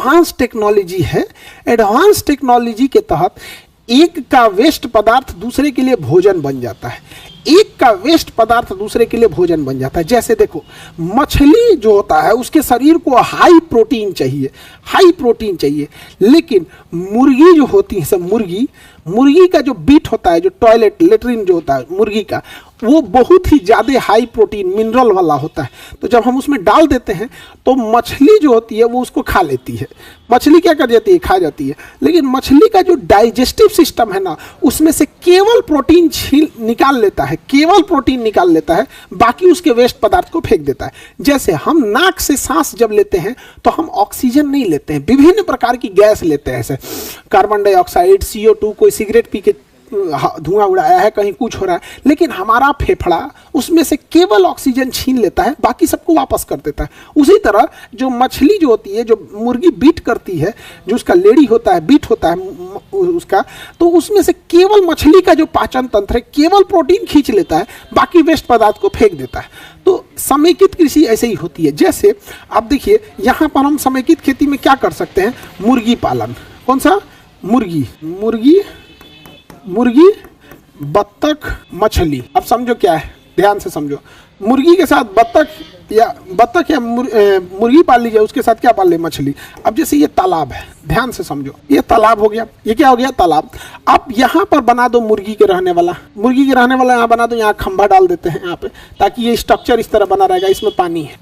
Advance technology है। Advance technology के तहत एक का वेस्ट पदार्थ दूसरे के लिए भोजन बन जाता है, एक का वेस्ट पदार्थ दूसरे के लिए भोजन बन जाता है। जैसे देखो, मछली जो होता है उसके शरीर को हाई प्रोटीन चाहिए, हाई प्रोटीन चाहिए, लेकिन मुर्गी जो होती है सब, मुर्गी का जो बीट होता है, जो टॉयलेट लेटरिन जो होता है मुर्गी का, वो बहुत ही ज़्यादा हाई प्रोटीन मिनरल वाला होता है। तो जब हम उसमें डाल देते हैं तो मछली जो होती है वो उसको खा लेती है। मछली क्या कर जाती है? खा जाती है। लेकिन मछली का जो डाइजेस्टिव सिस्टम है ना, उसमें से केवल प्रोटीन निकाल लेता है, केवल प्रोटीन निकाल लेता है, बाकी उसके वेस्ट पदार्थ को फेंक देता है। जैसे हम नाक से सांस जब लेते हैं तो हम ऑक्सीजन नहीं लेते हैं, विभिन्न प्रकार की गैस लेते हैं, जैसे कार्बन डाइऑक्साइड, CO2, कोई सिगरेट पी के धुआं उड़ाया है, कहीं कुछ हो रहा है, लेकिन हमारा फेफड़ा उसमें से केवल ऑक्सीजन छीन लेता है, बाकी सबको वापस कर देता है। उसी तरह जो मछली जो होती है, जो मुर्गी बीट करती है, जो उसका लेडी होता है, बीट होता है उसका, तो उसमें से केवल मछली का जो पाचन तंत्र है केवल प्रोटीन खींच लेता है, बाकी वेस्ट पदार्थ को फेंक देता है। तो समेकित कृषि ऐसे ही होती है। जैसे आप देखिए, यहाँ पर हम समेकित खेती में क्या कर सकते हैं? मुर्गी पालन। कौन सा? मुर्गी, बत्तख, मछली। अब समझो क्या है, ध्यान से समझो। मुर्गी के साथ बत्तख या मुर्गी पाल लीजिए, उसके साथ क्या पाल ले? मछली। अब जैसे ये तालाब है, ध्यान से समझो, ये तालाब हो गया, ये क्या हो गया? तालाब। अब यहाँ पर बना दो मुर्गी के रहने वाला यहाँ बना दो, यहाँ खंभा डाल देते हैं यहाँ पे, ताकि ये स्ट्रक्चर इस तरह बना रहेगा। इसमें पानी है,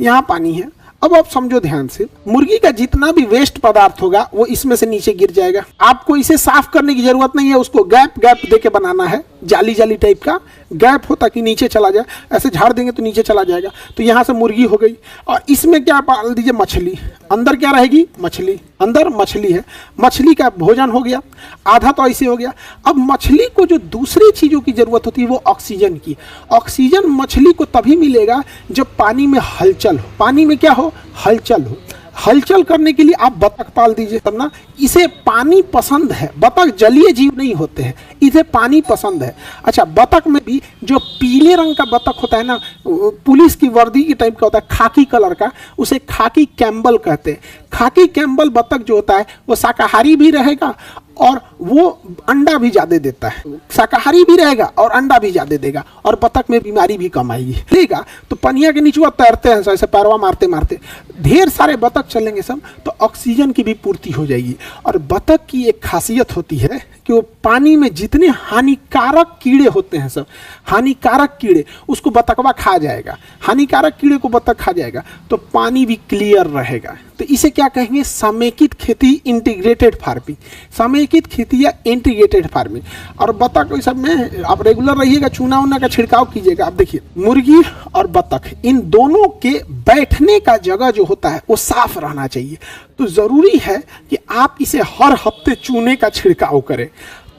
यहाँ पानी है। अब आप समझो ध्यान से, मुर्गी का जितना भी वेस्ट पदार्थ होगा वो इसमें से नीचे गिर जाएगा। आपको इसे साफ करने की जरूरत नहीं है, उसको गैप देके बनाना है, जाली टाइप का गैप हो ताकि नीचे चला जाए। ऐसे झाड़ देंगे तो नीचे चला जाएगा। तो यहाँ से मुर्गी हो गई, और इसमें क्या पाल दीजिए? मछली। अंदर क्या रहेगी? मछली। अंदर मछली है, मछली का भोजन हो गया, आधा तो ऐसे हो गया। अब मछली को जो दूसरी चीज़ों की जरूरत होती है वो ऑक्सीजन की। ऑक्सीजन मछली को तभी मिलेगा जब पानी में हलचल हो। पानी में क्या हो? हलचल हो। हलचल करने के लिए आप बतख पाल दीजिए, तब ना। इसे पानी पसंद है, बतख जलीय जीव नहीं होते हैं, इसे पानी पसंद है। अच्छा, बतख में भी जो पीले रंग का बतख होता है ना, पुलिस की वर्दी की टाइप का होता है, खाकी कलर का, उसे खाकी कैम्बल कहते हैं। खाकी कैम्बल बतख जो होता है वो शाकाहारी भी रहेगा और वो अंडा भी ज़्यादा देता है। शाकाहारी भी रहेगा और अंडा भी ज़्यादा देगा, और बतख में बीमारी भी कम आएगी। लेगा तो पनिया के नीचे तैरते हैं, ऐसे पैरवा मारते मारते ढेर सारे बतख चलेंगे सब, तो ऑक्सीजन की भी पूर्ति हो जाएगी। और बतख की एक खासियत होती है कि वो पानी में जितने हानिकारक कीड़े होते हैं, सब हानिकारक कीड़े, उसको बतखवा खा जाएगा। हानिकारक कीड़े को बतख खा जाएगा तो पानी भी क्लियर रहेगा। तो इसे क्या कहेंगे? समेकित खेती, इंटीग्रेटेड फार्मिंग। समेकित खेती या इंटीग्रेटेड फार्मिंग। और बतख सब में आप रेगुलर रहिएगा, चूना उना का छिड़काव कीजिएगा। आप देखिए, मुर्गी और बतख, इन दोनों के बैठने का जगह जो होता है वो साफ रहना चाहिए। तो जरूरी है कि आप इसे हर हफ्ते चूने का छिड़काव करें।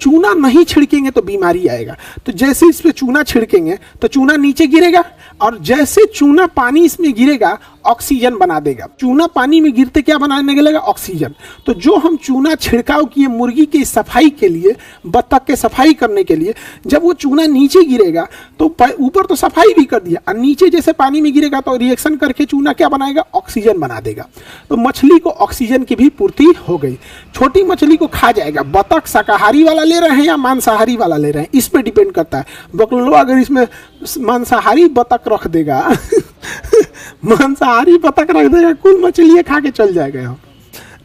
चूना नहीं छिड़केंगे तो बीमारी आएगा। तो जैसे इस पे चूना छिड़केंगे तो चूना नीचे गिरेगा, और जैसे चूना पानी इसमें गिरेगा ऑक्सीजन बना देगा। चूना पानी में गिरते क्या बनाने लगेगा? ऑक्सीजन। तो जो हम चूना छिड़काव किए मुर्गी की सफाई के लिए, बतख के सफाई करने के लिए, जब वो चूना नीचे गिरेगा तो ऊपर तो सफाई भी कर दिया, और नीचे जैसे पानी में गिरेगा तो रिएक्शन करके चूना क्या बनाएगा? ऑक्सीजन बना देगा। तो मछली को ऑक्सीजन की भी पूर्ति हो गई। छोटी मछली को खा जाएगा। बतख शाकाहारी वाला ले रहे हैं या मांसाहारी वाला ले रहे हैं, इस पे डिपेंड करता है। बकलोवा अगर इसमें मांसाहारी बतख रख देगा मांसाहारी बतख रख देगा, कुल मछलियां खा के चल जाएगा।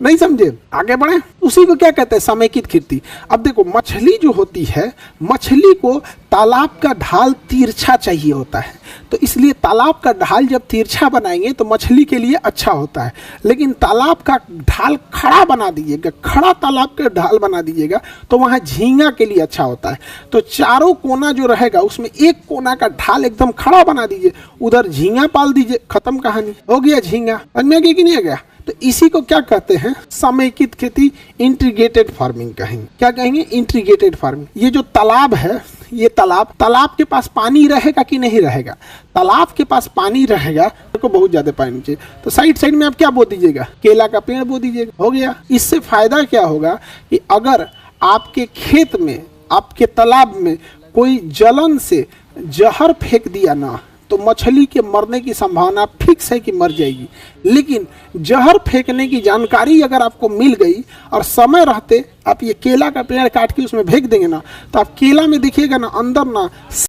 नहीं समझे? आगे बढ़े। उसी को क्या कहते हैं? समेकित खेती। अब देखो, मछली जो होती है, मछली को तालाब का ढाल तिरछा चाहिए होता है, तो इसलिए तालाब का ढाल जब तिरछा बनाएंगे तो मछली के लिए अच्छा होता है। लेकिन तालाब का ढाल खड़ा बना दीजिएगा, खड़ा तालाब का ढाल बना दीजिएगा तो वहाँ झींगा के लिए अच्छा होता है। तो चारों कोना जो रहेगा उसमें एक कोना का ढाल एकदम खड़ा बना दीजिए, उधर झींगा पाल दीजिए, खत्म कहानी, हो गया झींगा। समझ में गया कि नहीं आ गया? तो इसी को क्या कहते हैं? समेकित खेती, इंटीग्रेटेड फार्मिंग कहेंगे। क्या कहेंगे? Integrated farming. ये जो तालाब है, ये तालाब के पास पानी रहेगा कि नहीं रहेगा? तालाब के पास पानी रहेगा तो बहुत ज्यादा पानी चाहिए, तो साइड में आप क्या बो दीजिएगा? केला का पेड़ बो दीजिएगा, हो गया। इससे फायदा क्या होगा कि अगर आपके खेत में, आपके तालाब में कोई जलन से जहर फेंक दिया ना, तो मछली के मरने की संभावना फिक्स है कि मर जाएगी। लेकिन जहर फेंकने की जानकारी अगर आपको मिल गई और समय रहते आप ये केला का पेड़ काट के उसमें फेंक देंगे ना, तो आप केला में देखिएगा ना, अंदर ना